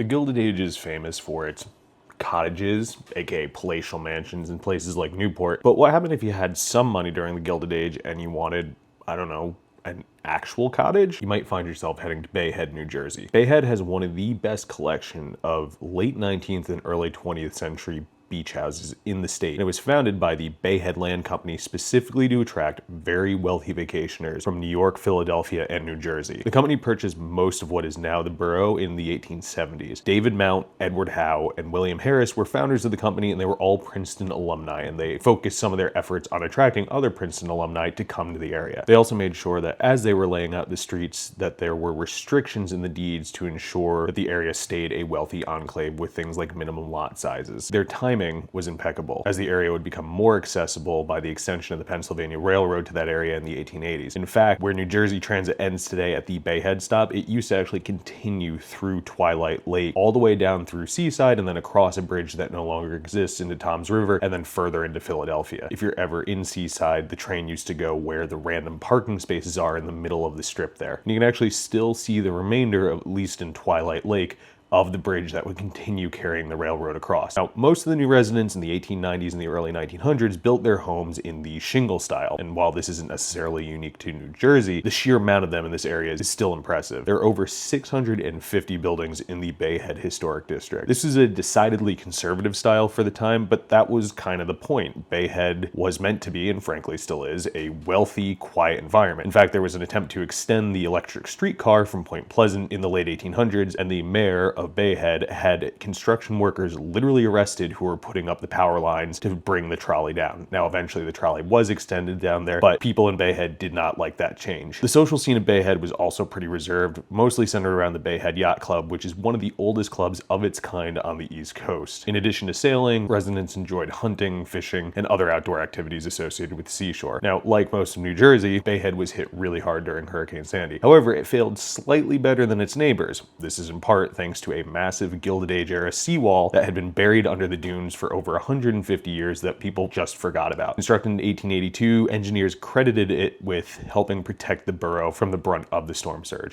The Gilded Age is famous for its cottages, aka palatial mansions in places like Newport. But what happened if you had some money during the Gilded Age and you wanted, I don't know, an actual cottage? You might find yourself heading to Bay Head, New Jersey. Bay Head has one of the best collection of late 19th and early 20th century beach houses in the state. And it was founded by the Bay Head Land Company specifically to attract very wealthy vacationers from New York, Philadelphia, and New Jersey. The company purchased most of what is now the borough in the 1870s. David Mount, Edward Howe, and William Harris were founders of the company, and they were all Princeton alumni, and they focused some of their efforts on attracting other Princeton alumni to come to the area. They also made sure that as they were laying out the streets, that there were restrictions in the deeds to ensure that the area stayed a wealthy enclave with things like minimum lot sizes. Their timing was impeccable, as the area would become more accessible by the extension of the Pennsylvania Railroad to that area in the 1880s. In fact, where New Jersey Transit ends today at the Bay Head stop, it used to actually continue through Twilight Lake, all the way down through Seaside, and then across a bridge that no longer exists into Tom's River, and then further into Philadelphia. If you're ever in Seaside, the train used to go where the random parking spaces are in the middle of the strip there. And you can actually still see the remainder, at least in Twilight Lake, of the bridge that would continue carrying the railroad across. Now, most of the new residents in the 1890s and the early 1900s built their homes in the shingle style, and while this isn't necessarily unique to New Jersey, the sheer amount of them in this area is still impressive. There are over 650 buildings in the Bay Head Historic District. This is a decidedly conservative style for the time, but that was kind of the point. Bay Head was meant to be, and frankly still is, a wealthy, quiet environment. In fact, there was an attempt to extend the electric streetcar from Point Pleasant in the late 1800s, and the mayor of Bay Head had construction workers literally arrested who were putting up the power lines to bring the trolley down. Now, eventually the trolley was extended down there, but people in Bay Head did not like that change. The social scene of Bay Head was also pretty reserved, mostly centered around the Bay Head Yacht Club, which is one of the oldest clubs of its kind on the East Coast. In addition to sailing, residents enjoyed hunting, fishing, and other outdoor activities associated with the seashore. Now, like most of New Jersey, Bay Head was hit really hard during Hurricane Sandy. However, it failed slightly better than its neighbors. This is in part thanks to a massive Gilded Age era seawall that had been buried under the dunes for over 150 years that people just forgot about. Constructed in 1882, engineers credited it with helping protect the borough from the brunt of the storm surge.